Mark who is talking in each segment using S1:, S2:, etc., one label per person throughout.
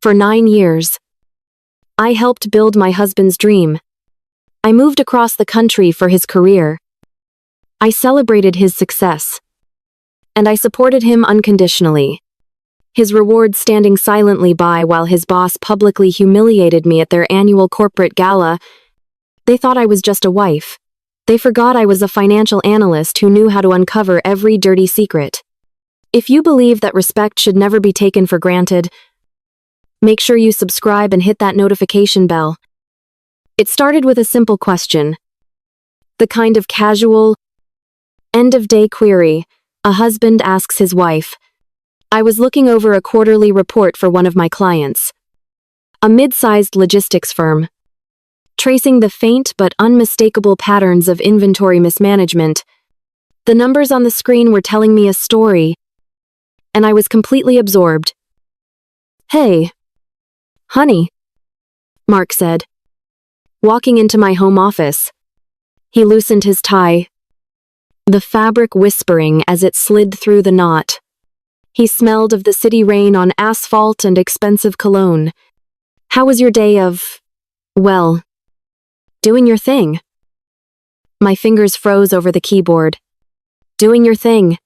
S1: For 9 years, I helped build my husband's dream. I moved across the country for his career. I celebrated his success. And I supported him unconditionally. His reward standing silently by while his boss publicly humiliated me at their annual corporate gala. They thought I was just a wife. They forgot I was a financial analyst who knew how to uncover every dirty secret. If you believe that respect should never be taken for granted, make sure you subscribe and hit that notification bell. It started with a simple question. The kind of casual, end-of-day query a husband asks his wife. I was looking over a quarterly report for one of my clients, a mid-sized logistics firm, tracing the faint but unmistakable patterns of inventory mismanagement. The numbers on the screen were telling me a story, and I was completely absorbed. "Hey, honey," Mark said, walking into my home office. He loosened his tie, the fabric whispering as it slid through the knot. He smelled of the city rain on asphalt and expensive cologne. "How was your day of, well, doing your thing?" My fingers froze over the keyboard. Doing your thing.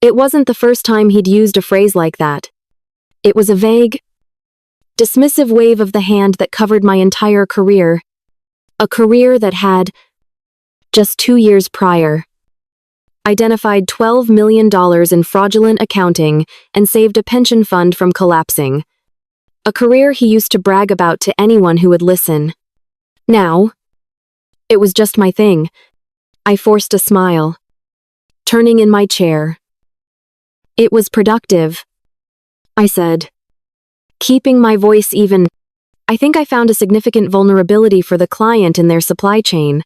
S1: It wasn't the first time he'd used a phrase like that. It was a vague, dismissive wave of the hand that covered my entire career. A career that had, just 2 years prior, identified $12 million in fraudulent accounting and saved a pension fund from collapsing. A career he used to brag about to anyone who would listen. Now, it was just my thing. I forced a smile, turning in my chair. "It was productive," I said, keeping my voice even. "I think I found a significant vulnerability for the client in their supply chain."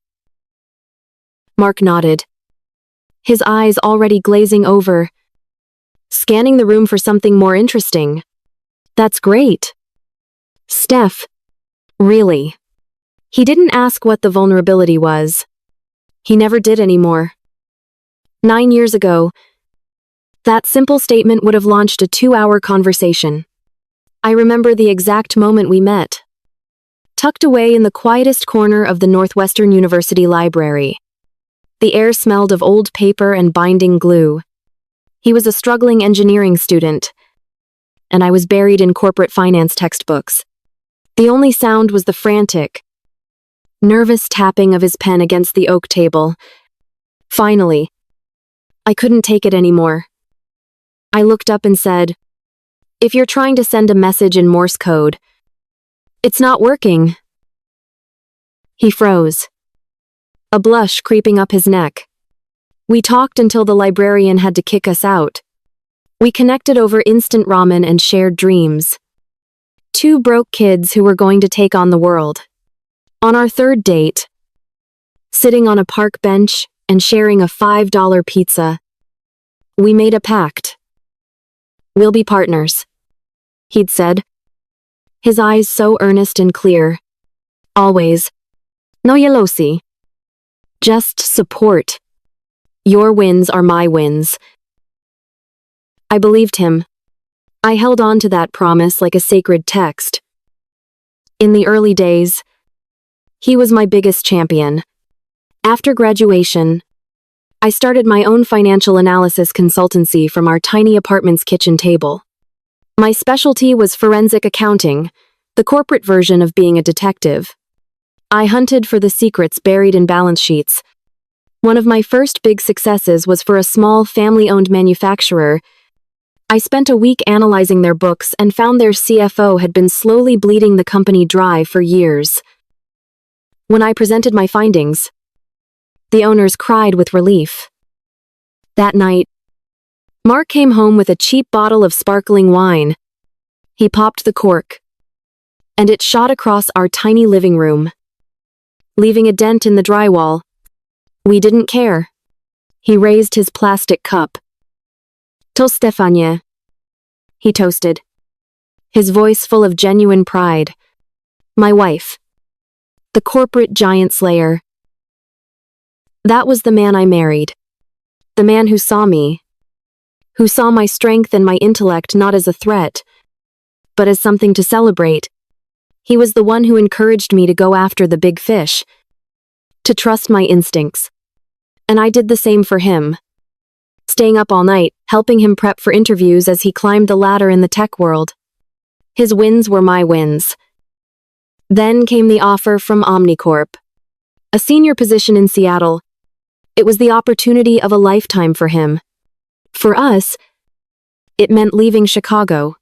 S1: Mark nodded, his eyes already glazing over, scanning the room for something more interesting. "That's great. Steph, really?" He didn't ask what the vulnerability was. He never did anymore. 9 years ago, that simple statement would have launched a 2-hour conversation. I remember the exact moment we met. Tucked away in the quietest corner of the Northwestern University library. The air smelled of old paper and binding glue. He was a struggling engineering student, and I was buried in corporate finance textbooks. The only sound was the frantic, nervous tapping of his pen against the oak table. Finally, I couldn't take it anymore. I looked up and said, "If you're trying to send a message in Morse code, it's not working." He froze, a blush creeping up his neck. We talked until the librarian had to kick us out. We connected over instant ramen and shared dreams. 2 broke kids who were going to take on the world. On our 3rd date, sitting on a park bench and sharing a $5 pizza, we made a pact. "We'll be partners," he'd said, his eyes so earnest and clear. "Always. No yelosi. Just support. Your wins are my wins." I believed him. I held on to that promise like a sacred text. In the early days, he was my biggest champion. After graduation, I started my own financial analysis consultancy from our tiny apartment's kitchen table. My specialty was forensic accounting, the corporate version of being a detective. I hunted for the secrets buried in balance sheets. One of my first big successes was for a small family-owned manufacturer. I spent a week analyzing their books and found their CFO had been slowly bleeding the company dry for years. When I presented my findings, the owners cried with relief. That night, Mark came home with a cheap bottle of sparkling wine. He popped the cork, and it shot across our tiny living room, leaving a dent in the drywall. We didn't care. He raised his plastic cup. "To Stefania," he toasted, his voice full of genuine pride. "My wife. The corporate giant slayer." That was the man I married. The man who saw me. Who saw my strength and my intellect not as a threat, but as something to celebrate. He was the one who encouraged me to go after the big fish, to trust my instincts. And I did the same for him, staying up all night, helping him prep for interviews as he climbed the ladder in the tech world. His wins were my wins. Then came the offer from OmniCorp, a senior position in Seattle. It was the opportunity of a lifetime for him. For us, it meant leaving Chicago,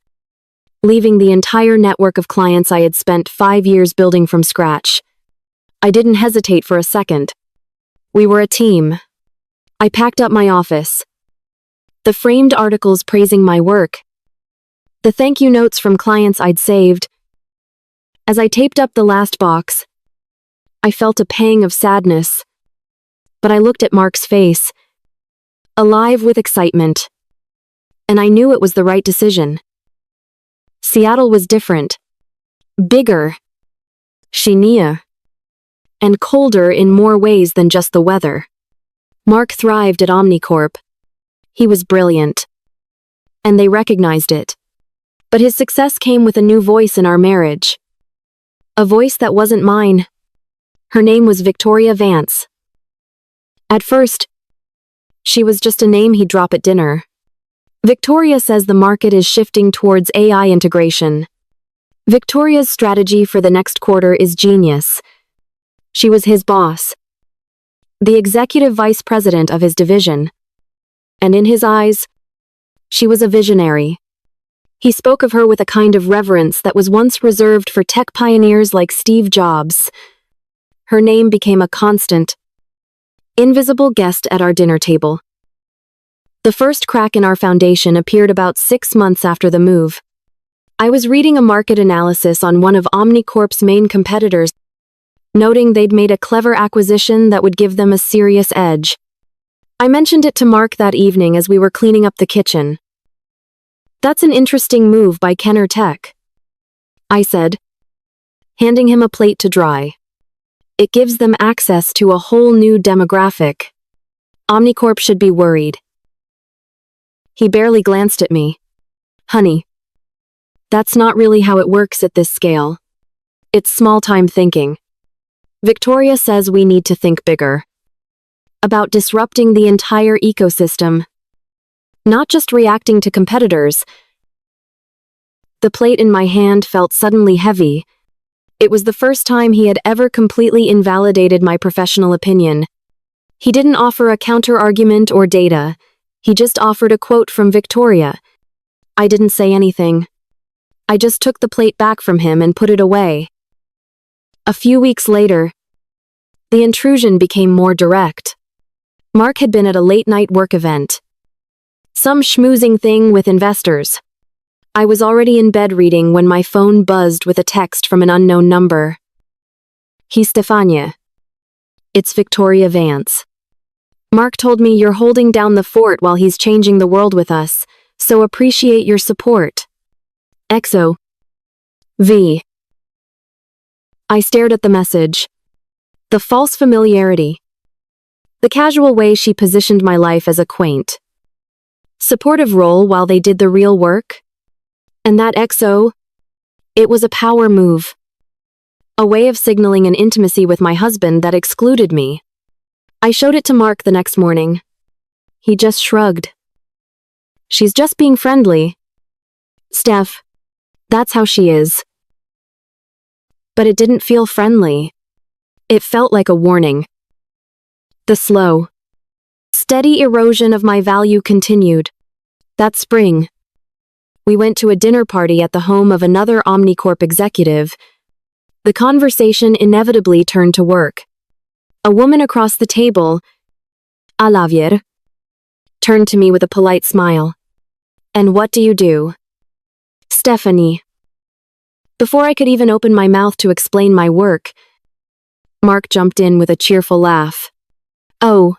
S1: leaving the entire network of clients I had spent 5 years building from scratch. I didn't hesitate for a second. We were a team. I packed up my office. The framed articles praising my work, the thank you notes from clients I'd saved. As I taped up the last box, I felt a pang of sadness. But I looked at Mark's face, alive with excitement, and I knew it was the right decision. Seattle was different, bigger, shinier, and colder in more ways than just the weather. Mark thrived at OmniCorp. He was brilliant, and they recognized it. But his success came with a new voice in our marriage. A voice that wasn't mine. Her name was Victoria Vance. At first, she was just a name he'd drop at dinner. Victoria says the market is shifting towards AI integration. Victoria's strategy for the next quarter is genius. She was his boss, the executive vice president of his division. And in his eyes, she was a visionary. He spoke of her with a kind of reverence that was once reserved for tech pioneers like Steve Jobs. Her name became a constant, invisible guest at our dinner table. The first crack in our foundation appeared about 6 months after the move. I was reading a market analysis on one of OmniCorp's main competitors, noting they'd made a clever acquisition that would give them a serious edge. I mentioned it to Mark that evening as we were cleaning up the kitchen. "That's an interesting move by Kenner Tech," I said, handing him a plate to dry. "It gives them access to a whole new demographic. OmniCorp should be worried." He barely glanced at me. "Honey, that's not really how it works at this scale. It's small-time thinking. Victoria says we need to think bigger. About disrupting the entire ecosystem, not just reacting to competitors." The plate in my hand felt suddenly heavy. It was the first time he had ever completely invalidated my professional opinion. He didn't offer a counter-argument or data. He just offered a quote from Victoria. I didn't say anything. I just took the plate back from him and put it away. A few weeks later, the intrusion became more direct. Mark had been at a late-night work event. Some schmoozing thing with investors. I was already in bed reading when my phone buzzed with a text from an unknown number. "He's Stefania. It's Victoria Vance. Mark told me you're holding down the fort while he's changing the world with us, so appreciate your support. XO. V." I stared at the message. The false familiarity. The casual way she positioned my life as a quaint, supportive role while they did the real work. And that XO, it was a power move. A way of signaling an intimacy with my husband that excluded me. I showed it to Mark the next morning. He just shrugged. "She's just being friendly. Steph, that's how she is." But it didn't feel friendly. It felt like a warning. The slow, steady erosion of my value continued. That spring, we went to a dinner party at the home of another OmniCorp executive. The conversation inevitably turned to work. A woman across the table, Alavier, turned to me with a polite smile. "And what do you do?" "Stephanie." Before I could even open my mouth to explain my work, Mark jumped in with a cheerful laugh. "Oh,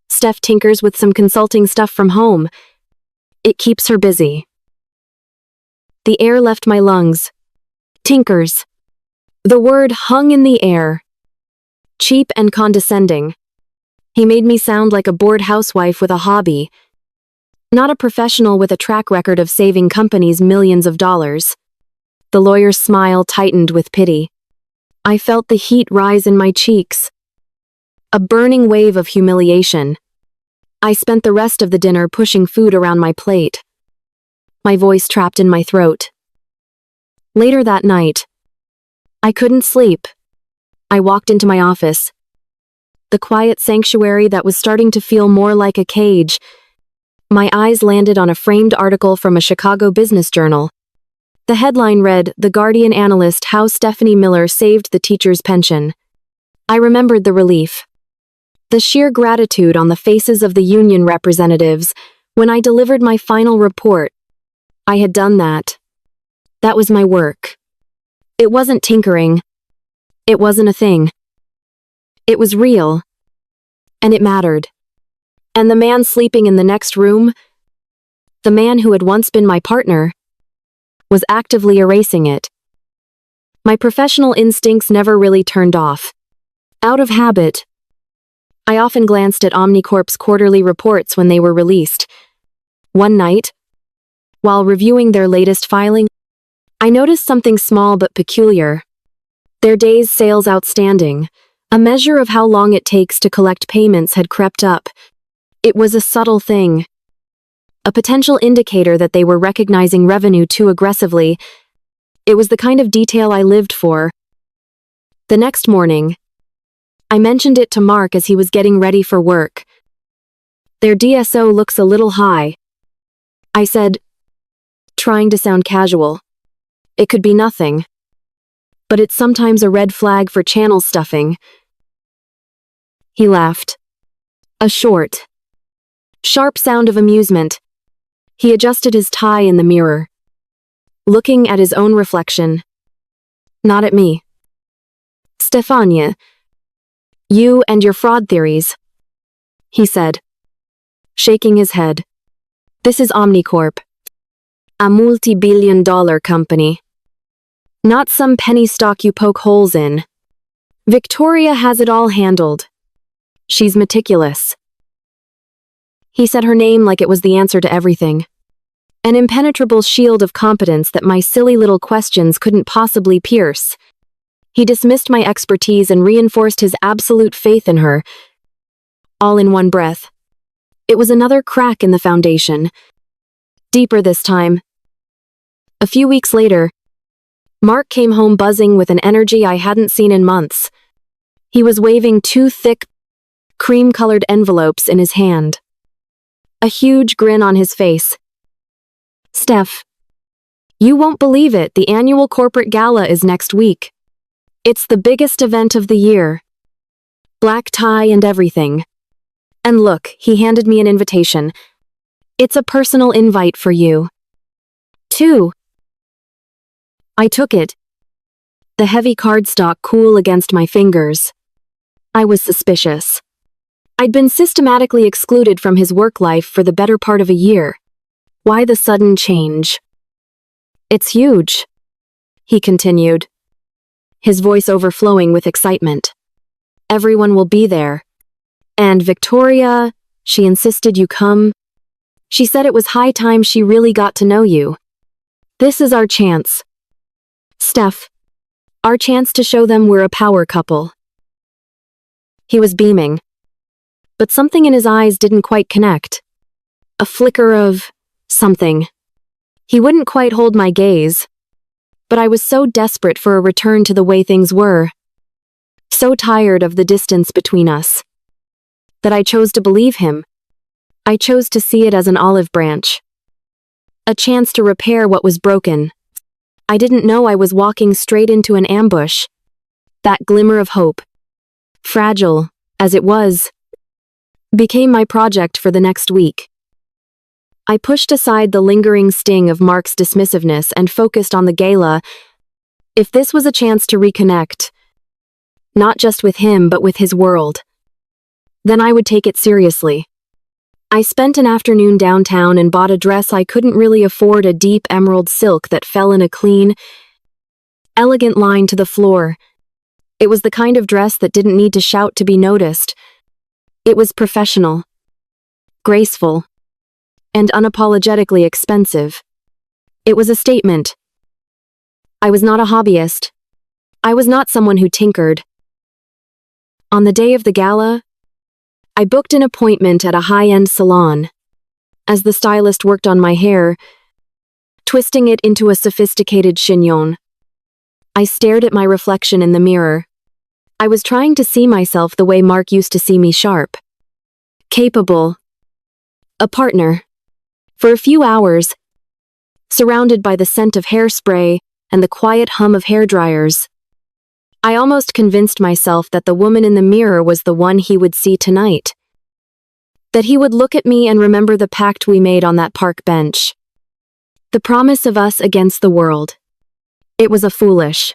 S1: Steph tinkers with some consulting stuff from home. It keeps her busy." The air left my lungs. Tinkers. The word hung in the air. Cheap and condescending. He made me sound like a bored housewife with a hobby, not a professional with a track record of saving companies millions of dollars. The lawyer's smile tightened with pity. I felt the heat rise in my cheeks. A burning wave of humiliation. I spent the rest of the dinner pushing food around my plate, my voice trapped in my throat. Later that night, I couldn't sleep. I walked into my office, the quiet sanctuary that was starting to feel more like a cage. My eyes landed on a framed article from a Chicago business journal. The headline read, "The Guardian Analyst How Stephanie Miller Saved the Teacher's Pension." I remembered the relief, the sheer gratitude on the faces of the union representatives when I delivered my final report. I had done that. That was my work. It wasn't tinkering. It wasn't a thing. It was real. And it mattered. And the man sleeping in the next room, the man who had once been my partner, was actively erasing it. My professional instincts never really turned off. Out of habit, I often glanced at OmniCorp's quarterly reports when they were released. One night, while reviewing their latest filing, I noticed something small but peculiar. Their days sales outstanding, a measure of how long it takes to collect payments, had crept up. It was a subtle thing, a potential indicator that they were recognizing revenue too aggressively. It was the kind of detail I lived for. The next morning, I mentioned it to Mark as he was getting ready for work. "Their DSO looks a little high," I said, trying to sound casual. "It could be nothing, but it's sometimes a red flag for channel stuffing." He laughed. A short, sharp sound of amusement. He adjusted his tie in the mirror, looking at his own reflection, not at me. "Stefania, you and your fraud theories," he said, shaking his head. "This is OmniCorp, a multi-billion-dollar company. Not some penny stock you poke holes in. Victoria has it all handled. She's meticulous." He said her name like it was the answer to everything. An impenetrable shield of competence that my silly little questions couldn't possibly pierce. He dismissed my expertise and reinforced his absolute faith in her, all in one breath. It was another crack in the foundation. Deeper this time. A few weeks later, Mark came home buzzing with an energy I hadn't seen in months. He was waving two thick, cream-colored envelopes in his hand, a huge grin on his face. "Steph, you won't believe it, the annual corporate gala is next week. It's the biggest event of the year. Black tie and everything. And look," he handed me an invitation. "It's a personal invite for you, too." I took it, the heavy cardstock cool against my fingers. I was suspicious. I'd been systematically excluded from his work life for the better part of a year. Why the sudden change? "It's huge," he continued, his voice overflowing with excitement. "Everyone will be there. And Victoria, she insisted you come. She said it was high time she really got to know you. This is our chance. Steph, our chance to show them we're a power couple." He was beaming, but something in his eyes didn't quite connect. A flicker of something. He wouldn't quite hold my gaze, but I was so desperate for a return to the way things were, so tired of the distance between us, that I chose to believe him. I chose to see it as an olive branch, a chance to repair what was broken. I didn't know I was walking straight into an ambush. That glimmer of hope, fragile as it was, became my project for the next week. I pushed aside the lingering sting of Mark's dismissiveness and focused on the gala. If this was a chance to reconnect, not just with him but with his world, then I would take it seriously. I spent an afternoon downtown and bought a dress I couldn't really afford, a deep emerald silk that fell in a clean, elegant line to the floor. It was the kind of dress that didn't need to shout to be noticed. It was professional, graceful, and unapologetically expensive. It was a statement. I was not a hobbyist. I was not someone who tinkered. On the day of the gala, I booked an appointment at a high-end salon. As the stylist worked on my hair, twisting it into a sophisticated chignon, I stared at my reflection in the mirror. I was trying to see myself the way Mark used to see me: sharp, capable, a partner. For a few hours, surrounded by the scent of hairspray and the quiet hum of hairdryers, I almost convinced myself that the woman in the mirror was the one he would see tonight. That he would look at me and remember the pact we made on that park bench. The promise of us against the world. It was a foolish,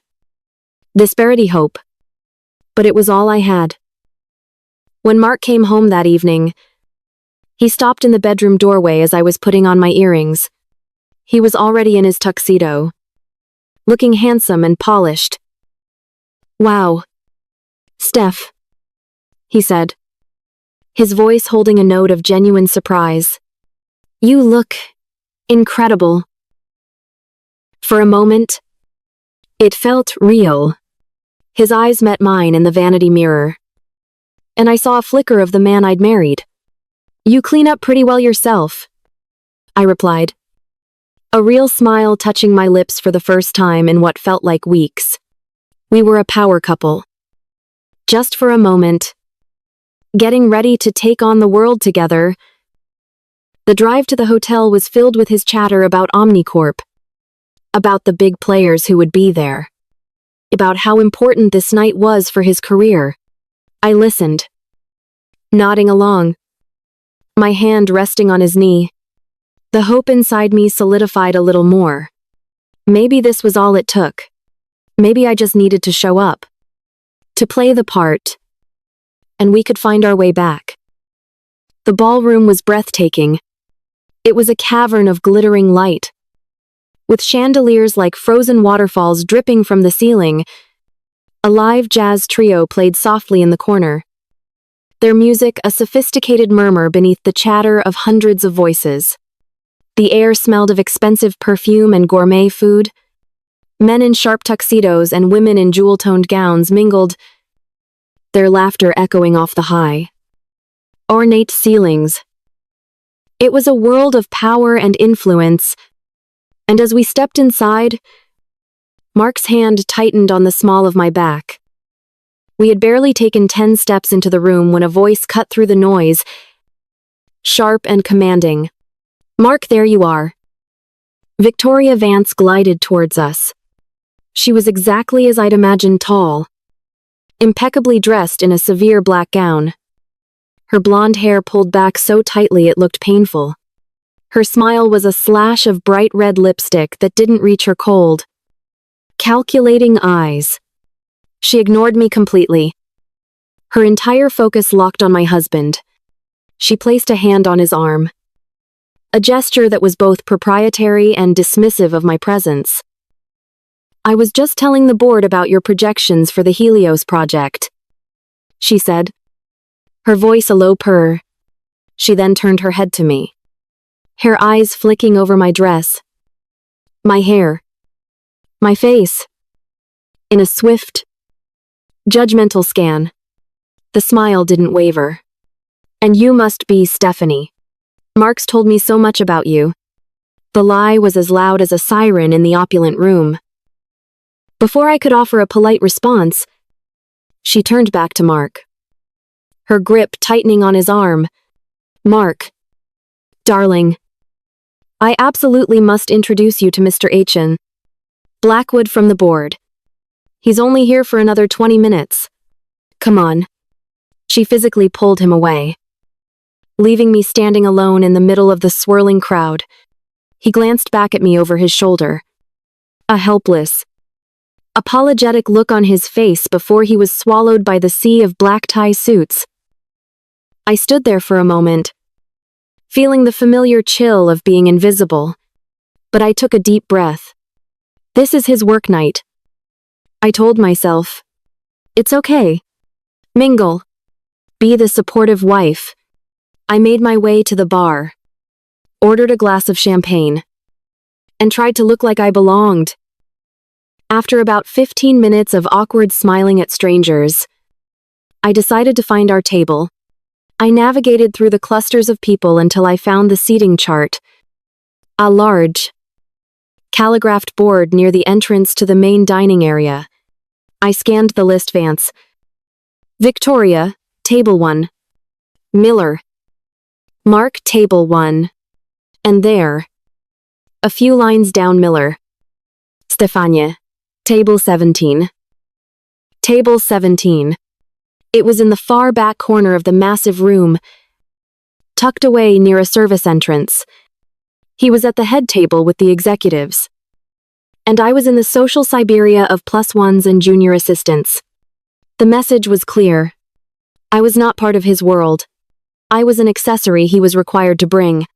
S1: disparity hope, but it was all I had. When Mark came home that evening, he stopped in the bedroom doorway as I was putting on my earrings. He was already in his tuxedo, looking handsome and polished. "Wow, Steph," he said, his voice holding a note of genuine surprise. "You look incredible." For a moment, it felt real. His eyes met mine in the vanity mirror, and I saw a flicker of the man I'd married. "You clean up pretty well yourself," I replied, a real smile touching my lips for the first time in what felt like weeks. We were a power couple. Just for a moment. Getting ready to take on the world together. The drive to the hotel was filled with his chatter about OmniCorp. About the big players who would be there. About how important this night was for his career. I listened, nodding along, my hand resting on his knee. The hope inside me solidified a little more. Maybe this was all it took. Maybe I just needed to show up. To play the part. And we could find our way back. The ballroom was breathtaking. It was a cavern of glittering light. With chandeliers like frozen waterfalls dripping from the ceiling, a live jazz trio played softly in the corner. Their music a sophisticated murmur beneath the chatter of hundreds of voices. The air smelled of expensive perfume and gourmet food. Men in sharp tuxedos and women in jewel-toned gowns mingled, their laughter echoing off the high, ornate ceilings. It was a world of power and influence, and as we stepped inside, Mark's hand tightened on the small of my back. We had barely taken 10 steps into the room when a voice cut through the noise, sharp and commanding. "Mark, there you are." Victoria Vance glided towards us. She was exactly as I'd imagined: tall, impeccably dressed in a severe black gown. Her blonde hair pulled back so tightly it looked painful. Her smile was a slash of bright red lipstick that didn't reach her cold, calculating eyes. She ignored me completely. Her entire focus locked on my husband. She placed a hand on his arm. A gesture that was both proprietary and dismissive of my presence. "I was just telling the board about your projections for the Helios project," she said, her voice a low purr. She then turned her head to me, her eyes flicking over my dress, my hair, my face. In a swift, judgmental scan, the smile didn't waver. "And you must be Stephanie. Mark's told me so much about you." The lie was as loud as a siren in the opulent room. Before I could offer a polite response, she turned back to Mark, her grip tightening on his arm. "Mark, darling, I absolutely must introduce you to Mr. Aitchen. Blackwood from the board. He's only here for another 20 minutes. Come on." She physically pulled him away, leaving me standing alone in the middle of the swirling crowd. He glanced back at me over his shoulder. A helpless, apologetic look on his face before he was swallowed by the sea of black tie suits. I stood there for a moment, feeling the familiar chill of being invisible, but I took a deep breath. This is his work night. I told myself, it's okay. Mingle. Be the supportive wife. I made my way to the bar, ordered a glass of champagne, and tried to look like I belonged. After about 15 minutes of awkward smiling at strangers, I decided to find our table. I navigated through the clusters of people until I found the seating chart. A large, calligraphed board near the entrance to the main dining area. I scanned the list. Vance. Victoria, Table 1. Miller. Mark, Table 1. And there, a few lines down, Miller. Stefania. Table 17. Table 17. It was in the far back corner of the massive room, tucked away near a service entrance. He was at the head table with the executives. And I was in the social Siberia of +1s and junior assistants. The message was clear. I was not part of his world. I was an accessory he was required to bring,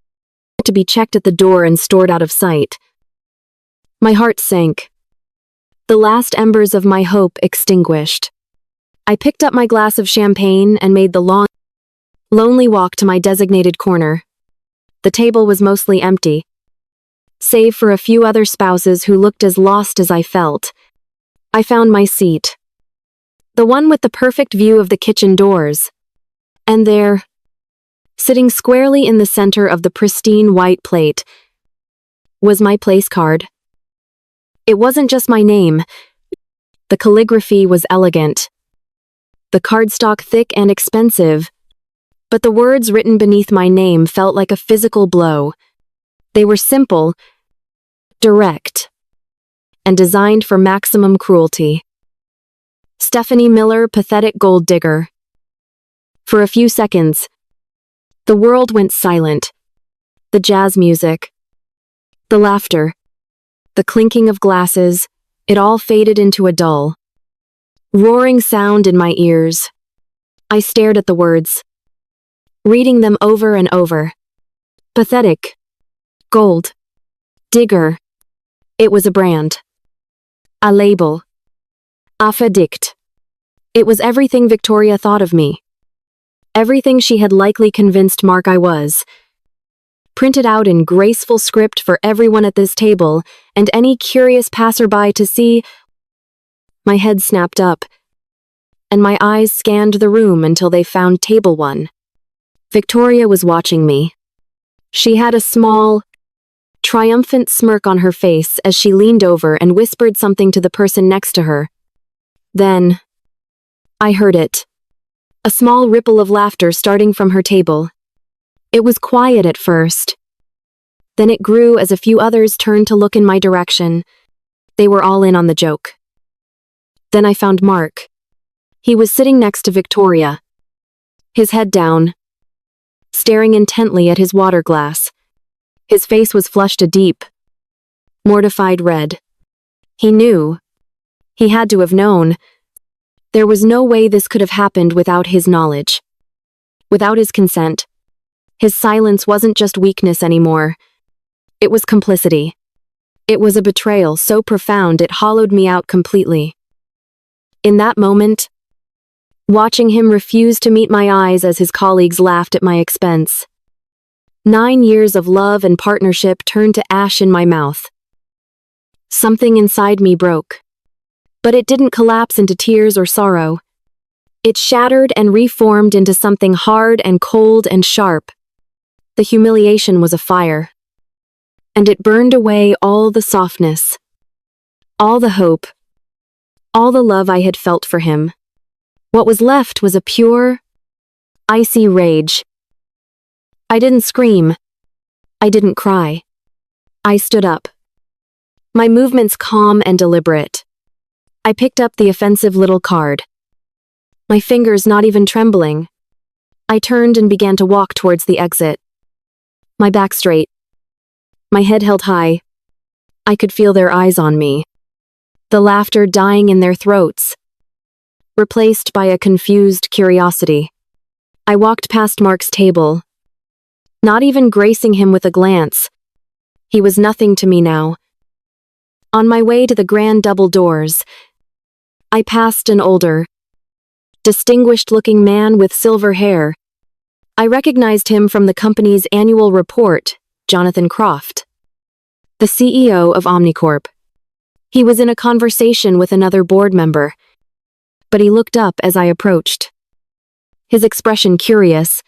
S1: to be checked at the door and stored out of sight. My heart sank. The last embers of my hope extinguished. I picked up my glass of champagne and made the long, lonely walk to my designated corner. The table was mostly empty, save for a few other spouses who looked as lost as I felt. I found my seat. The one with the perfect view of the kitchen doors. And there, sitting squarely in the center of the pristine white plate, was my place card. It wasn't just my name. The calligraphy was elegant. The cardstock thick and expensive. But the words written beneath my name felt like a physical blow. They were simple, direct, and designed for maximum cruelty. Stephanie Miller, pathetic gold digger. For a few seconds, the world went silent. The jazz music, the laughter, the clinking of glasses, it all faded into a dull, roaring sound in my ears. I stared at the words, reading them over and over. Pathetic, gold, digger. It was a brand. A label. A verdict. It was everything Victoria thought of me. Everything she had likely convinced Mark I was. Printed out in graceful script for everyone at this table and any curious passerby to see. My head snapped up, and my eyes scanned the room until they found Table 1. Victoria was watching me. She had a small, triumphant smirk on her face as she leaned over and whispered something to the person next to her. Then, I heard it. A small ripple of laughter starting from her table. It was quiet at first. Then it grew as a few others turned to look in my direction. They were all in on the joke. Then I found Mark. He was sitting next to Victoria, his head down, staring intently at his water glass. His face was flushed a deep, mortified red. He knew. He had to have known. There was no way this could have happened without his knowledge. Without his consent. His silence wasn't just weakness anymore. It was complicity. It was a betrayal so profound it hollowed me out completely. In that moment, watching him refuse to meet my eyes as his colleagues laughed at my expense, 9 years of love and partnership turned to ash in my mouth. Something inside me broke. But it didn't collapse into tears or sorrow. It shattered and reformed into something hard and cold and sharp. The humiliation was a fire. And it burned away all the softness, all the hope, all the love I had felt for him. What was left was a pure, icy rage. I didn't scream. I didn't cry. I stood up. My movements calm and deliberate. I picked up the offensive little card. My fingers not even trembling. I turned and began to walk towards the exit. My back straight. My head held high. I could feel their eyes on me. The laughter dying in their throats, replaced by a confused curiosity. I walked past Mark's table, not even gracing him with a glance. He was nothing to me now. On my way to the grand double doors, I passed an older, distinguished-looking man with silver hair. I recognized him from the company's annual report, Jonathan Croft, the CEO of OmniCorp. He was in a conversation with another board member, but he looked up as I approached. His expression curious.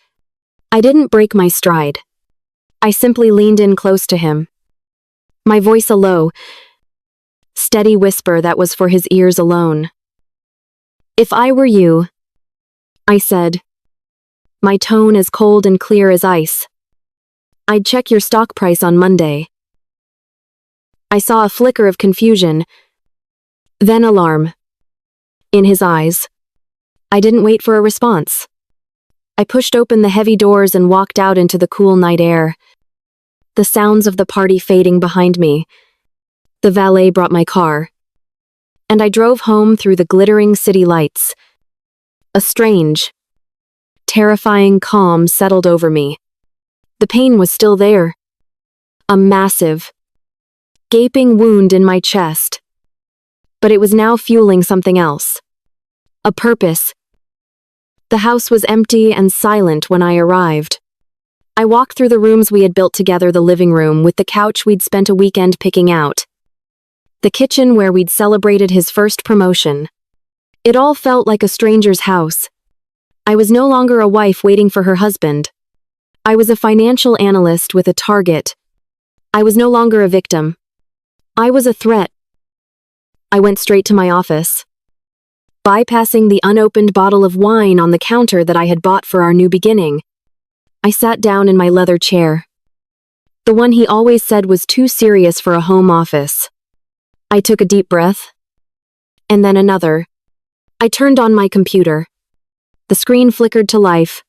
S1: I didn't break my stride. I simply leaned in close to him. My voice a low, steady whisper that was for his ears alone. "If I were you," I said, my tone as cold and clear as ice, "I'd check your stock price on Monday." I saw a flicker of confusion, then alarm, in his eyes. I didn't wait for a response. I pushed open the heavy doors and walked out into the cool night air, the sounds of the party fading behind me. The valet brought my car, and I drove home through the glittering city lights. A strange, terrifying calm settled over me. The pain was still there. A massive, gaping wound in my chest. But it was now fueling something else. A purpose. The house was empty and silent when I arrived. I walked through the rooms we had built together, the living room with the couch we'd spent a weekend picking out, the kitchen where we'd celebrated his first promotion. It all felt like a stranger's house. I was no longer a wife waiting for her husband. I was a financial analyst with a target. I was no longer a victim. I was a threat. I went straight to my office, bypassing the unopened bottle of wine on the counter that I had bought for our new beginning. I sat down in my leather chair, the one he always said was too serious for a home office. I took a deep breath, and then another. I turned on my computer. The screen flickered to life,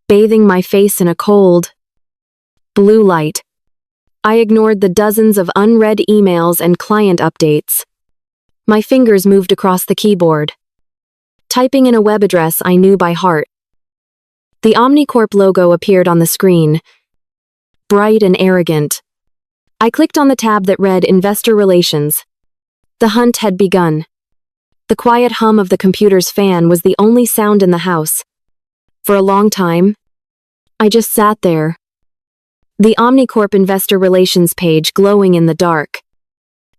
S1: bathing my face in a cold, blue light. I ignored the dozens of unread emails and client updates. My fingers moved across the keyboard, typing in a web address I knew by heart. The OmniCorp logo appeared on the screen, bright and arrogant. I clicked on the tab that read Investor Relations. The hunt had begun. The quiet hum of the computer's fan was the only sound in the house. For a long time, I just sat there, the OmniCorp Investor Relations page glowing in the dark,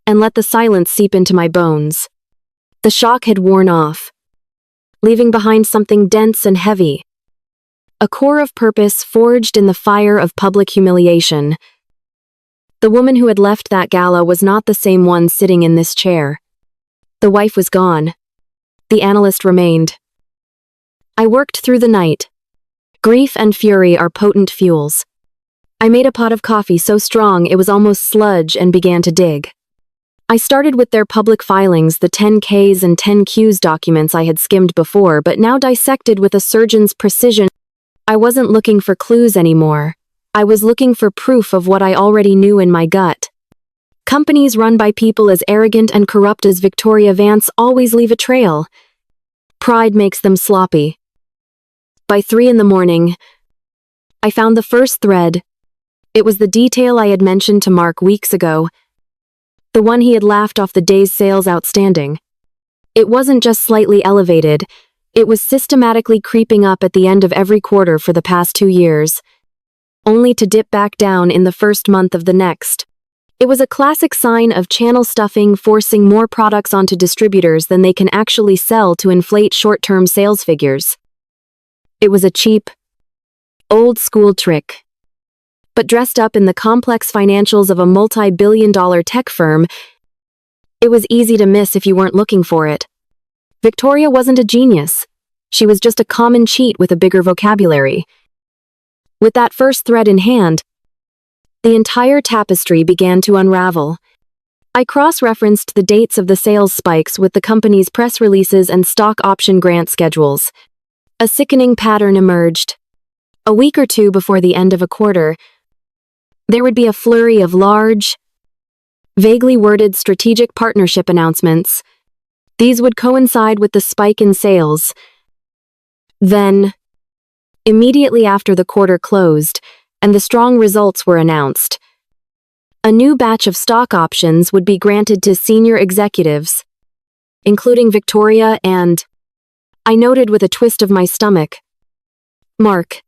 S1: and let the silence seep into my bones. The shock had worn off, leaving behind something dense and heavy. A core of purpose forged in the fire of public humiliation. The woman who had left that gala was not the same one sitting in this chair. The wife was gone. The analyst remained. I worked through the night. Grief and fury are potent fuels. I made a pot of coffee so strong it was almost sludge and began to dig. I started with their public filings, the 10Ks and 10Qs documents I had skimmed before but now dissected with a surgeon's precision. I wasn't looking for clues anymore. I was looking for proof of what I already knew in my gut. Companies run by people as arrogant and corrupt as Victoria Vance always leave a trail. Pride makes them sloppy. By 3 a.m, I found the first thread. It was the detail I had mentioned to Mark weeks ago, the one he had laughed off the day's sales outstanding. It wasn't just slightly elevated, it was systematically creeping up at the end of every quarter for the past 2 years, only to dip back down in the first month of the next. It was a classic sign of channel stuffing, forcing more products onto distributors than they can actually sell to inflate short-term sales figures. It was a cheap, old-school trick, but dressed up in the complex financials of a multi-billion-dollar tech firm. It was easy to miss if you weren't looking for it. Victoria wasn't a genius. She was just a common cheat with a bigger vocabulary. With that first thread in hand, the entire tapestry began to unravel. I cross-referenced the dates of the sales spikes with the company's press releases and stock option grant schedules. A sickening pattern emerged. A week or two before the end of a quarter, there would be a flurry of large, vaguely worded strategic partnership announcements. These would coincide with the spike in sales. Then, immediately after the quarter closed and the strong results were announced, a new batch of stock options would be granted to senior executives, including Victoria and, I noted with a twist of my stomach, Mark.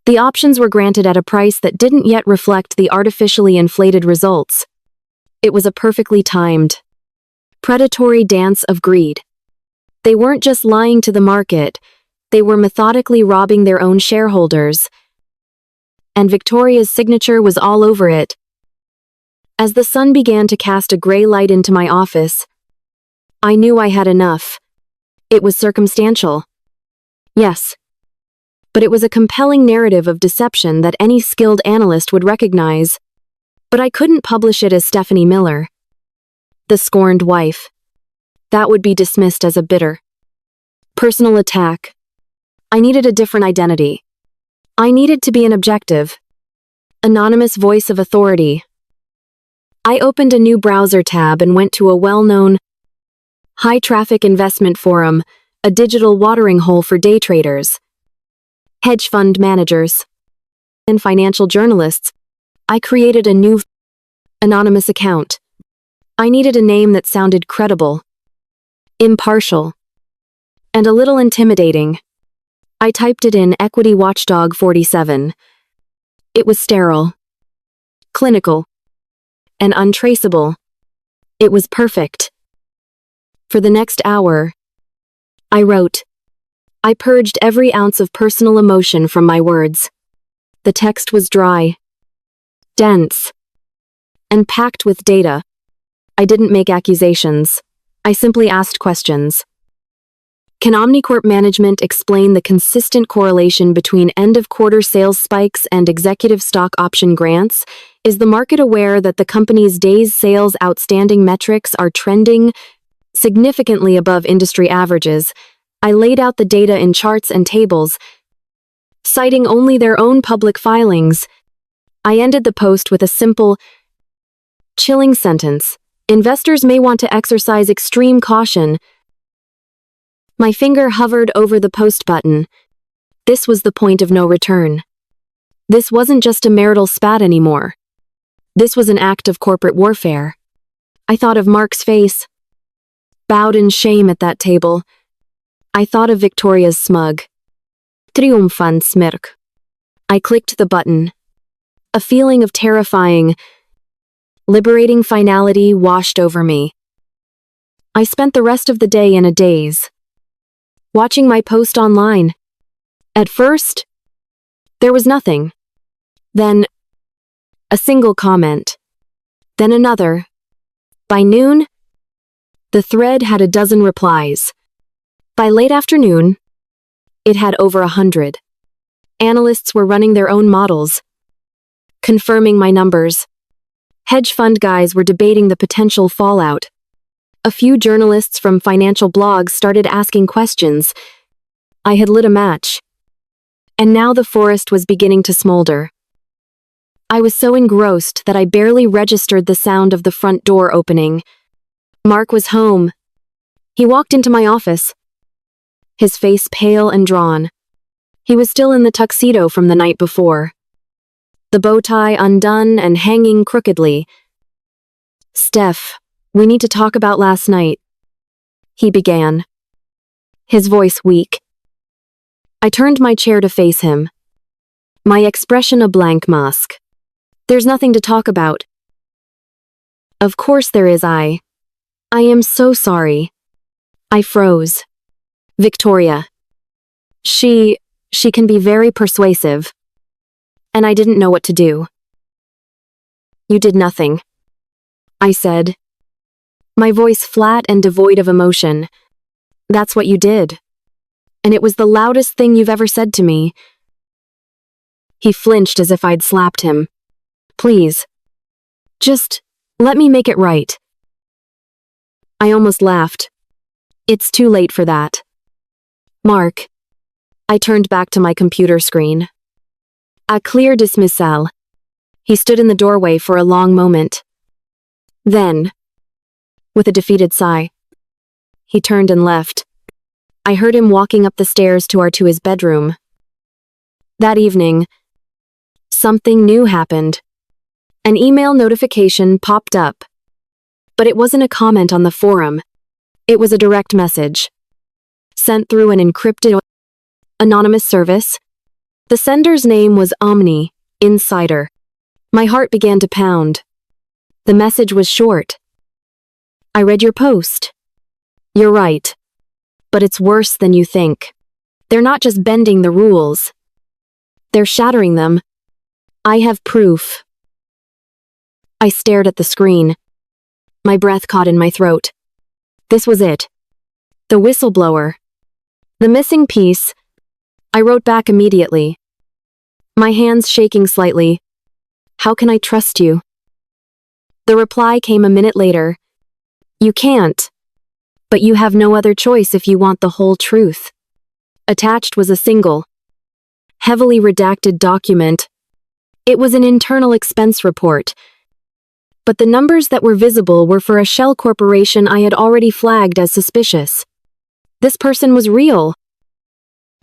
S1: The options were granted at a price that didn't yet reflect the artificially inflated results. It was a perfectly timed, predatory dance of greed. They weren't just lying to the market, they were methodically robbing their own shareholders. And Victoria's signature was all over it. As the sun began to cast a gray light into my office, I knew I had enough. It was circumstantial. Yes. But it was a compelling narrative of deception that any skilled analyst would recognize. But I couldn't publish it as Stephanie Miller, the scorned wife. That would be dismissed as a bitter, personal attack. I needed a different identity. I needed to be an objective, anonymous voice of authority. I opened a new browser tab and went to a well-known, high-traffic investment forum, a digital watering hole for day traders, hedge fund managers, and financial journalists. I created a new, anonymous account. I needed a name that sounded credible, impartial, and a little intimidating. I typed it in Equity Watchdog 47. It was sterile, clinical, and untraceable. It was perfect. For the next hour, I wrote. I purged every ounce of personal emotion from my words. The text was dry, dense, and packed with data. I didn't make accusations. I simply asked questions. Can OmniCorp management explain the consistent correlation between end-of-quarter sales spikes and executive stock option grants? Is the market aware that the company's days sales outstanding metrics are trending significantly above industry averages? I laid out the data in charts and tables, citing only their own public filings. I ended the post with a simple, chilling sentence. Investors may want to exercise extreme caution. My finger hovered over the post button. This was the point of no return. This wasn't just a marital spat anymore. This was an act of corporate warfare. I thought of Mark's face, bowed in shame at that table. I thought of Victoria's smug, triumphant smirk. I clicked the button. A feeling of terrifying, liberating finality washed over me. I spent the rest of the day in a daze, watching my post online. At first, there was nothing. Then, a single comment. Then another. By noon, the thread had a dozen replies. By late afternoon, it had over 100. Analysts were running their own models, confirming my numbers. Hedge fund guys were debating the potential fallout. A few journalists from financial blogs started asking questions. I had lit a match. And now the forest was beginning to smolder. I was so engrossed that I barely registered the sound of the front door opening. Mark was home. He walked into my office, his face pale and drawn. He was still in the tuxedo from the night before, the bow tie undone and hanging crookedly. Steph, we need to talk about last night, he began, his voice weak. I turned my chair to face him, my expression a blank mask. There's nothing to talk about. Of course there is. I am so sorry. I froze. Victoria. She can be very persuasive. And I didn't know what to do. You did nothing, I said, my voice flat and devoid of emotion. That's what you did. And it was the loudest thing you've ever said to me. He flinched as if I'd slapped him. Please. Just let me make it right. I almost laughed. It's too late for that. Mark. I turned back to my computer screen. A clear dismissal. He stood in the doorway for a long moment. Then, with a defeated sigh, he turned and left. I heard him walking up the stairs to his bedroom. That evening, something new happened. An email notification popped up. But it wasn't a comment on the forum. It was a direct message, sent through an encrypted, anonymous service. The sender's name was Omni, Insider. My heart began to pound. The message was short. I read your post. You're right. But it's worse than you think. They're not just bending the rules. They're shattering them. I have proof. I stared at the screen. My breath caught in my throat. This was it. The whistleblower. The missing piece. I wrote back immediately. My hands shaking slightly. How can I trust you? The reply came a minute later. You can't. But you have no other choice if you want the whole truth. Attached was a single, heavily redacted document. It was an internal expense report. But the numbers that were visible were for a shell corporation I had already flagged as suspicious. This person was real.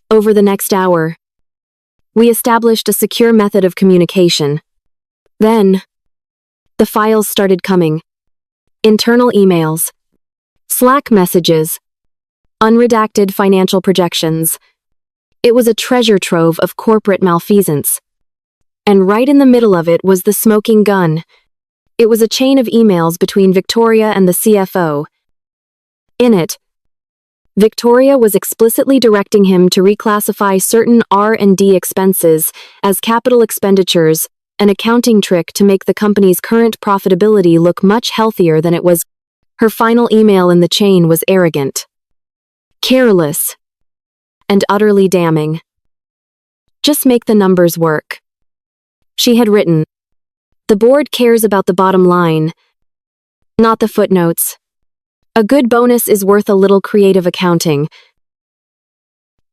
S1: Over the next hour, we established a secure method of communication. Then, the files started coming. Internal emails, Slack messages, unredacted financial projections. It was a treasure trove of corporate malfeasance. And right in the middle of it was the smoking gun. It was a chain of emails between Victoria and the CFO. In it, Victoria was explicitly directing him to reclassify certain R&D expenses as capital expenditures, an accounting trick to make the company's current profitability look much healthier than it was. Her final email in the chain was arrogant, careless, and utterly damning. Just make the numbers work. She had written, the board cares about the bottom line, not the footnotes. A good bonus is worth a little creative accounting.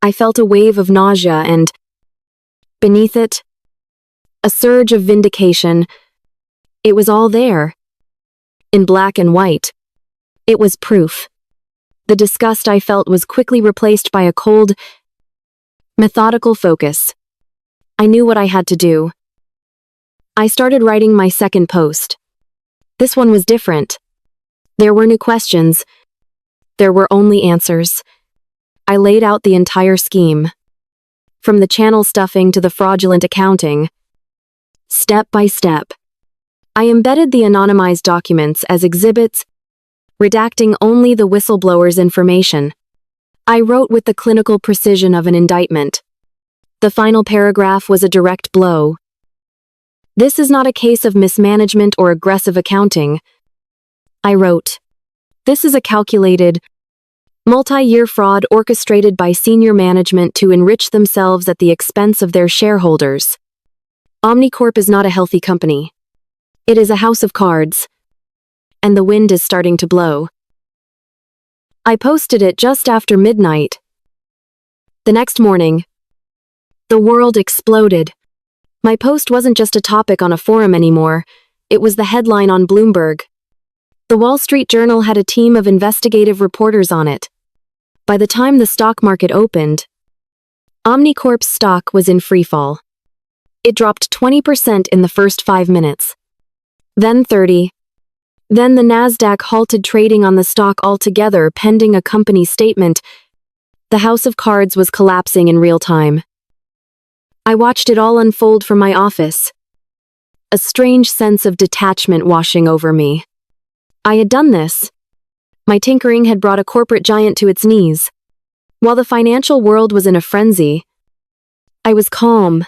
S1: I felt a wave of nausea and, beneath it, a surge of vindication. It was all there. In black and white. It was proof. The disgust I felt was quickly replaced by a cold, methodical focus. I knew what I had to do. I started writing my second post. This one was different. There were no questions. There were only answers. I laid out the entire scheme. From the channel stuffing to the fraudulent accounting. Step by step. I embedded the anonymized documents as exhibits, redacting only the whistleblower's information. I wrote with the clinical precision of an indictment. The final paragraph was a direct blow. This is not a case of mismanagement or aggressive accounting. I wrote, this is a calculated, multi-year fraud orchestrated by senior management to enrich themselves at the expense of their shareholders. OmniCorp is not a healthy company. It is a house of cards. And the wind is starting to blow. I posted it just after midnight. The next morning, the world exploded. My post wasn't just a topic on a forum anymore, it was the headline on Bloomberg. The Wall Street Journal had a team of investigative reporters on it. By the time the stock market opened, OmniCorp's stock was in freefall. It dropped 20% in the first 5 minutes. Then 30%. Then the Nasdaq halted trading on the stock altogether pending a company statement. The house of cards was collapsing in real time. I watched it all unfold from my office. A strange sense of detachment washing over me. I had done this. My tinkering had brought a corporate giant to its knees. While the financial world was in a frenzy, I was calm.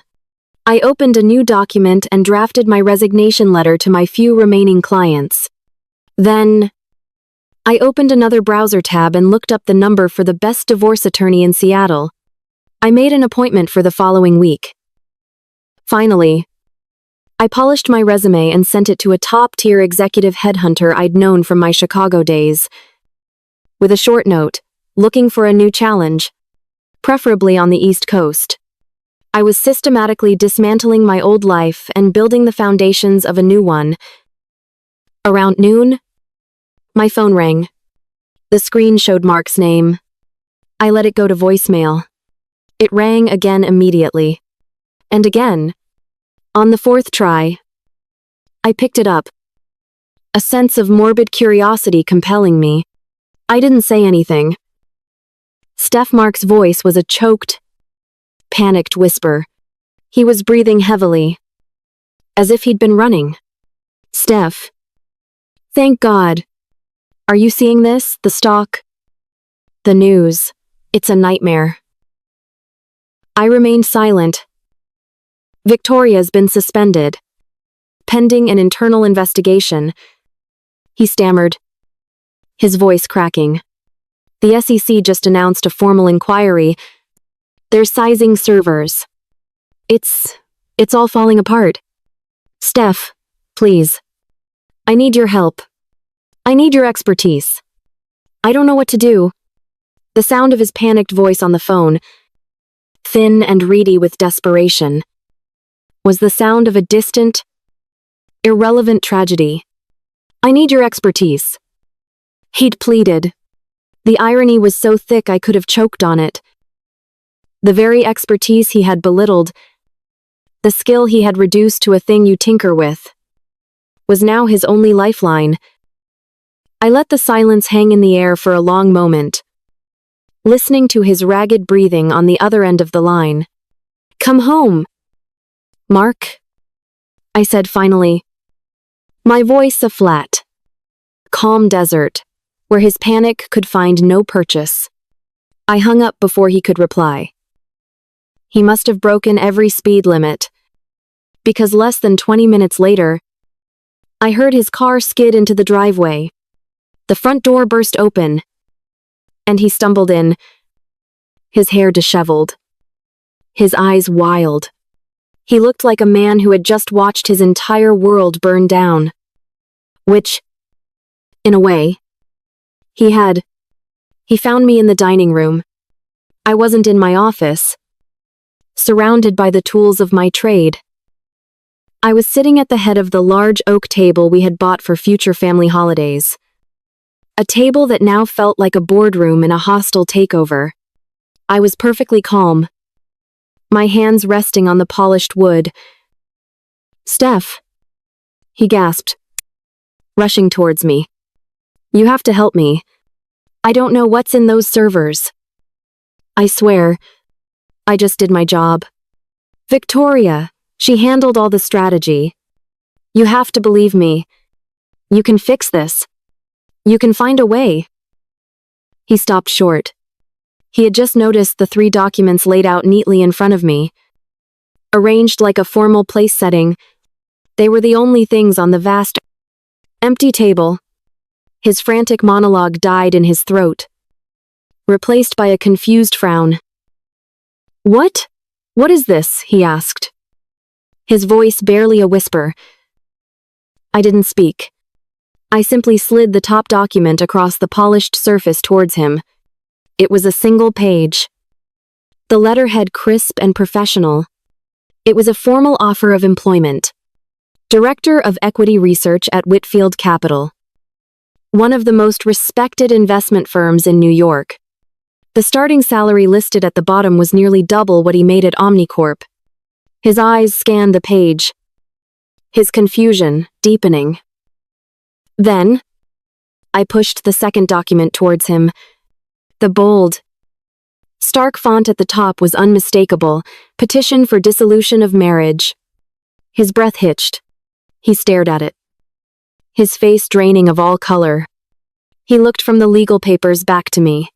S1: I opened a new document and drafted my resignation letter to my few remaining clients. Then, I opened another browser tab and looked up the number for the best divorce attorney in Seattle. I made an appointment for the following week. Finally, I polished my resume and sent it to a top-tier executive headhunter I'd known from my Chicago days. With a short note, looking for a new challenge, preferably on the East Coast. I was systematically dismantling my old life and building the foundations of a new one. Around noon, my phone rang. The screen showed Mark's name. I let it go to voicemail. It rang again immediately. And again. On the 4th try, I picked it up. A sense of morbid curiosity compelling me. I didn't say anything. Mark's voice was a choked, panicked whisper. He was breathing heavily, as if he'd been running. Steph. Thank God. Are you seeing this? The stock? The news. It's a nightmare. I remained silent. Victoria's been suspended, pending an internal investigation. He stammered, his voice cracking. The SEC just announced a formal inquiry. They're sizing servers. It's all falling apart. Steph, please. I need your help. I need your expertise. I don't know what to do. The sound of his panicked voice on the phone, thin and reedy with desperation, was the sound of a distant, irrelevant tragedy. I need your expertise. He'd pleaded. The irony was so thick I could have choked on it. The very expertise he had belittled, the skill he had reduced to a thing you tinker with, was now his only lifeline. I let the silence hang in the air for a long moment, listening to his ragged breathing on the other end of the line. Come home, Mark, I said finally, my voice a flat, calm desert, where his panic could find no purchase. I hung up before he could reply. He must have broken every speed limit, because less than 20 minutes later, I heard his car skid into the driveway. The front door burst open, and he stumbled in, his hair disheveled, his eyes wild. He looked like a man who had just watched his entire world burn down. Which, in a way, he had. He found me in the dining room. I wasn't in my office, surrounded by the tools of my trade. I was sitting at the head of the large oak table we had bought for future family holidays. A table that now felt like a boardroom in a hostile takeover. I was perfectly calm, my hands resting on the polished wood. Steph, he gasped, rushing towards me. You have to help me. I don't know what's in those servers. I swear, I just did my job. Victoria, she handled all the strategy. You have to believe me. You can fix this. You can find a way. He stopped short. He had just noticed the 3 documents laid out neatly in front of me. Arranged like a formal place setting, they were the only things on the vast, empty table. His frantic monologue died in his throat, replaced by a confused frown. What? What is this? He asked, his voice barely a whisper. I didn't speak. I simply slid the top document across the polished surface towards him. It was a single page. The letterhead crisp and professional. It was a formal offer of employment. Director of Equity Research at Whitfield Capital, one of the most respected investment firms in New York. The starting salary listed at the bottom was nearly double what he made at OmniCorp. His eyes scanned the page, his confusion deepening. Then, I pushed the second document towards him. The bold, stark font at the top was unmistakable. Petition for dissolution of marriage. His breath hitched. He stared at it, his face draining of all color. He looked from the legal papers back to me,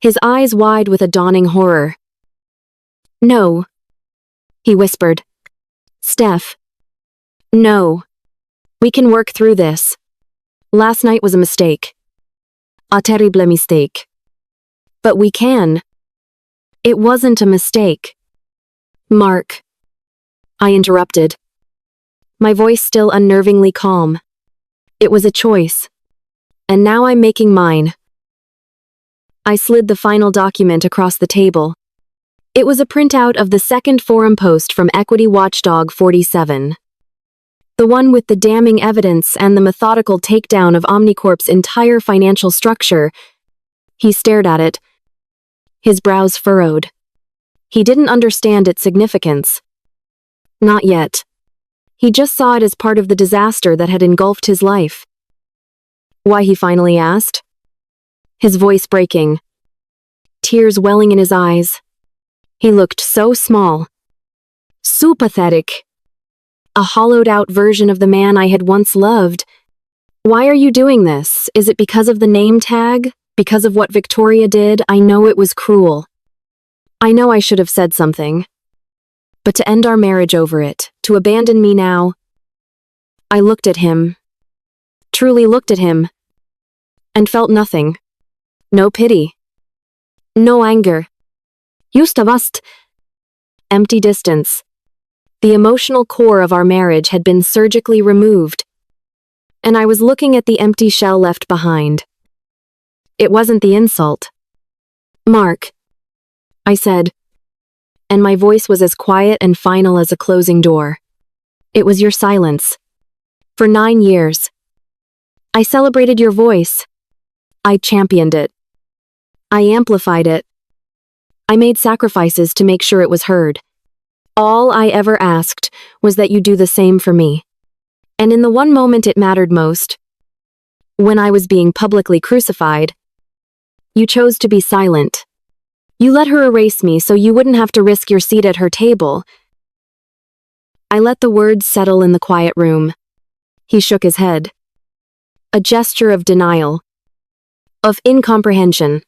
S1: his eyes wide with a dawning horror. No, he whispered. Steph. No. We can work through this. Last night was a mistake. A terrible mistake. But we can. It wasn't a mistake. Mark. I interrupted, my voice still unnervingly calm. It was a choice. And now I'm making mine. I slid the final document across the table. It was a printout of the second forum post from Equity Watchdog 47. The one with the damning evidence and the methodical takedown of OmniCorp's entire financial structure. He stared at it, his brows furrowed. He didn't understand its significance. Not yet. He just saw it as part of the disaster that had engulfed his life. Why, he finally asked, his voice breaking, tears welling in his eyes. He looked so small, so pathetic. A hollowed-out version of the man I had once loved. Why are you doing this? Is it because of the name tag? Because of what Victoria did? I know it was cruel. I know I should have said something. But to end our marriage over it, to abandon me now, I looked at him, truly looked at him, and felt nothing. No pity. No anger. Just a vast, empty distance. The emotional core of our marriage had been surgically removed, and I was looking at the empty shell left behind. It wasn't the insult. Mark, I said, and my voice was as quiet and final as a closing door. It was your silence. For 9 years. I celebrated your voice. I championed it. I amplified it. I made sacrifices to make sure it was heard. All I ever asked was that you do the same for me. And in the one moment it mattered most, when I was being publicly crucified, you chose to be silent. You let her erase me so you wouldn't have to risk your seat at her table. I let the words settle in the quiet room. He shook his head. A gesture of denial. Of incomprehension.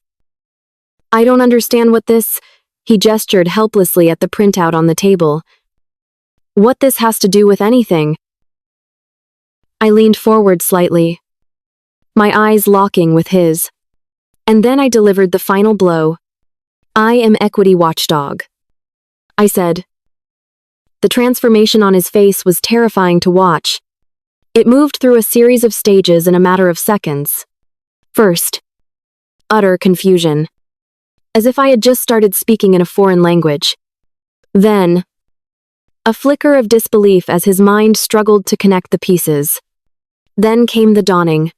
S1: I don't understand what this... He gestured helplessly at the printout on the table. What this has to do with anything. I leaned forward slightly, my eyes locking with his. And then I delivered the final blow. I am equity watchdog. I said. The transformation on his face was terrifying to watch. It moved through a series of stages in a matter of seconds. First, utter confusion. As if I had just started speaking in a foreign language. Then, a flicker of disbelief as his mind struggled to connect the pieces. Then came the dawning.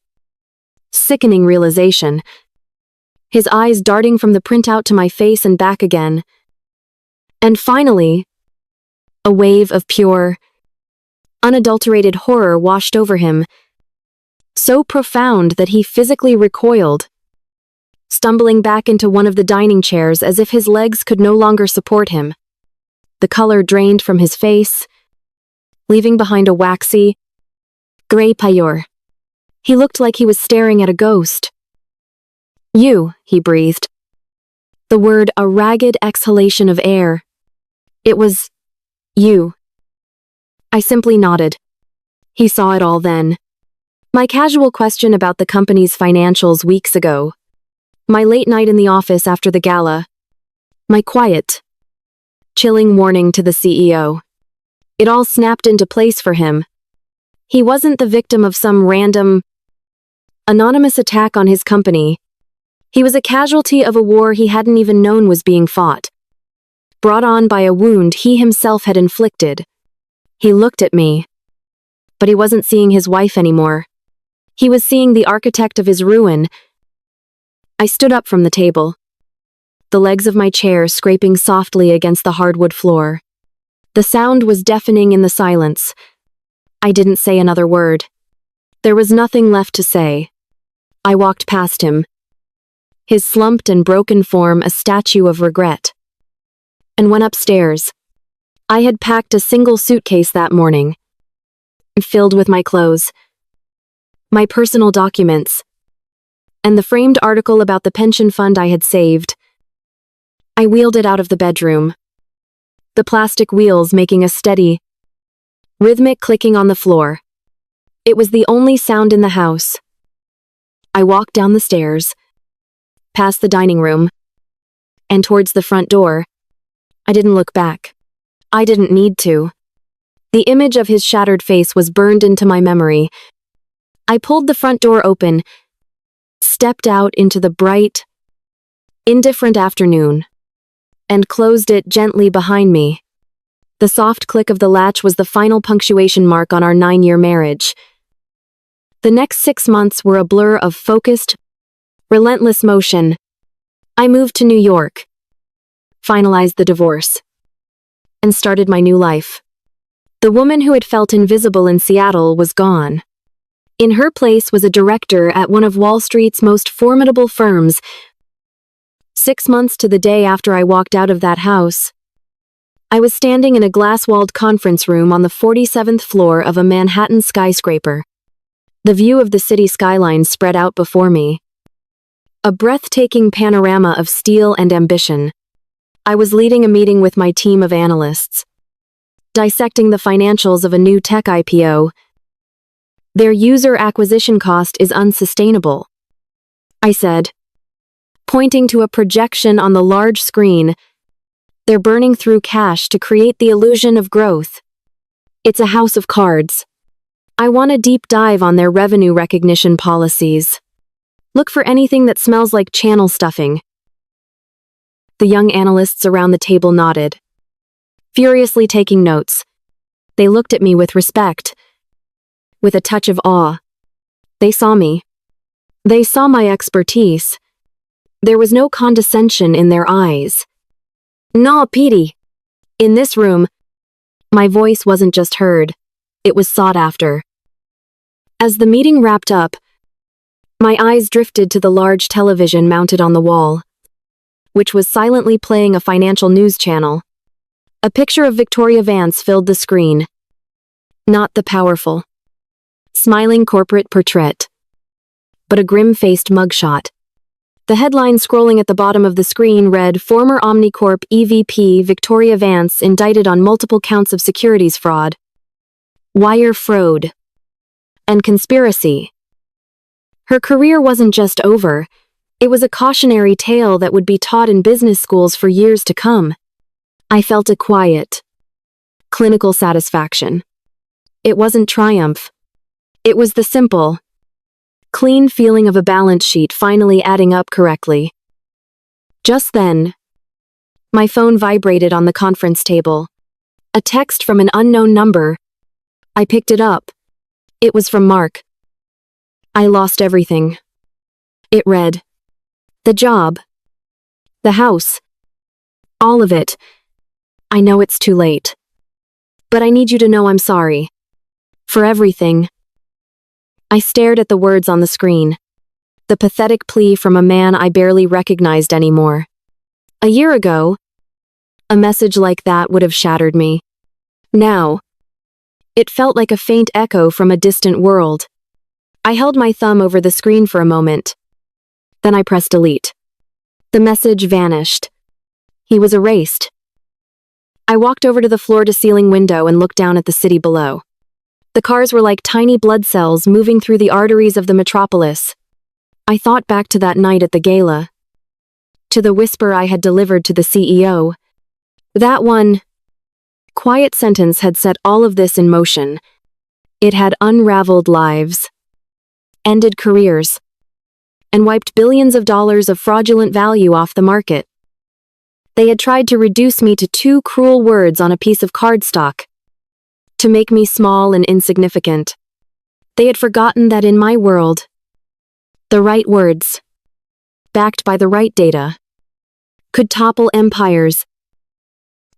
S1: Sickening realization. His eyes darting from the printout to my face and back again. And finally, a wave of pure, unadulterated horror washed over him, so profound that he physically recoiled, stumbling back into one of the dining chairs as if his legs could no longer support him. The color drained from his face, leaving behind a waxy, gray pallor. He looked like he was staring at a ghost. You, he breathed. The word a ragged exhalation of air. It was... you. I simply nodded. He saw it all then. My casual question about the company's financials weeks ago. My late night in the office after the gala. My quiet, chilling warning to the CEO. It all snapped into place for him. He wasn't the victim of some random, anonymous attack on his company. He was a casualty of a war he hadn't even known was being fought. Brought on by a wound he himself had inflicted. He looked at me. But he wasn't seeing his wife anymore. He was seeing the architect of his ruin. I stood up from the table, the legs of my chair scraping softly against the hardwood floor. The sound was deafening in the silence. I didn't say another word. There was nothing left to say. I walked past him, his slumped and broken form a statue of regret, and went upstairs. I had packed a single suitcase that morning, filled with my clothes, my personal documents, and the framed article about the pension fund I had saved. I wheeled it out of the bedroom, the plastic wheels making a steady, rhythmic clicking on the floor. It was the only sound in the house. I walked down the stairs, past the dining room, and towards the front door. I didn't look back. I didn't need to. The image of his shattered face was burned into my memory. I pulled the front door open, stepped out into the bright, indifferent afternoon, and closed it gently behind me. The soft click of the latch was the final punctuation mark on our 9-year marriage. The next 6 months were a blur of focused, relentless motion. I moved to New York, finalized the divorce, and started my new life. The woman who had felt invisible in Seattle was gone. In her place was a director at one of Wall Street's most formidable firms. 6 months to the day after I walked out of that house, I was standing in a glass-walled conference room on the 47th floor of a Manhattan skyscraper. The view of the city skyline spread out before me. A breathtaking panorama of steel and ambition. I was leading a meeting with my team of analysts, dissecting the financials of a new tech IPO. Their user acquisition cost is unsustainable, I said, pointing to a projection on the large screen. They're burning through cash to create the illusion of growth. It's a house of cards. I want a deep dive on their revenue recognition policies. Look for anything that smells like channel stuffing. The young analysts around the table nodded, furiously taking notes. They looked at me with respect, with a touch of awe. They saw me. They saw my expertise. There was no condescension in their eyes. No pity. In this room, my voice wasn't just heard, it was sought after. As the meeting wrapped up, my eyes drifted to the large television mounted on the wall, which was silently playing a financial news channel. A picture of Victoria Vance filled the screen. Not the powerful, smiling corporate portrait, but a grim-faced mugshot. The headline scrolling at the bottom of the screen read, "Former OmniCorp EVP Victoria Vance indicted on multiple counts of securities fraud, wire fraud, and conspiracy." Her career wasn't just over, it was a cautionary tale that would be taught in business schools for years to come. I felt a quiet, clinical satisfaction. It wasn't triumph. It was the simple, clean feeling of a balance sheet finally adding up correctly. Just then, my phone vibrated on the conference table. A text from an unknown number. I picked it up. It was from Mark. I lost everything. It read, "The job, the house, all of it. I know it's too late, but I need you to know I'm sorry. For everything." I stared at the words on the screen. The pathetic plea from a man I barely recognized anymore. A year ago, a message like that would have shattered me. Now, it felt like a faint echo from a distant world. I held my thumb over the screen for a moment. Then I pressed delete. The message vanished. He was erased. I walked over to the floor-to-ceiling window and looked down at the city below. The cars were like tiny blood cells moving through the arteries of the metropolis. I thought back to that night at the Gala, to the whisper I had delivered to the CEO. That one quiet sentence had set all of this in motion. It had unraveled lives, ended careers, and wiped billions of dollars of fraudulent value off the market. They had tried to reduce me to 2 cruel words on a piece of cardstock, to make me small and insignificant. They had forgotten that in my world, the right words, backed by the right data, could topple empires.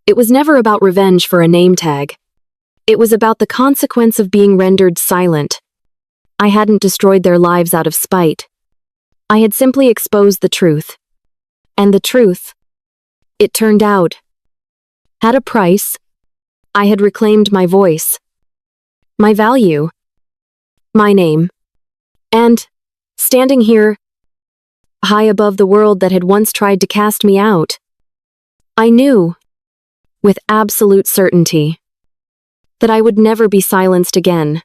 S1: It was never about revenge for a name tag. It was about the consequence of being rendered silent. I hadn't destroyed their lives out of spite. I had simply exposed the truth. And the truth, it turned out, had a price. I had reclaimed my voice, my value, my name. And, standing here, high above the world that had once tried to cast me out, I knew, with absolute certainty, that I would never be silenced again.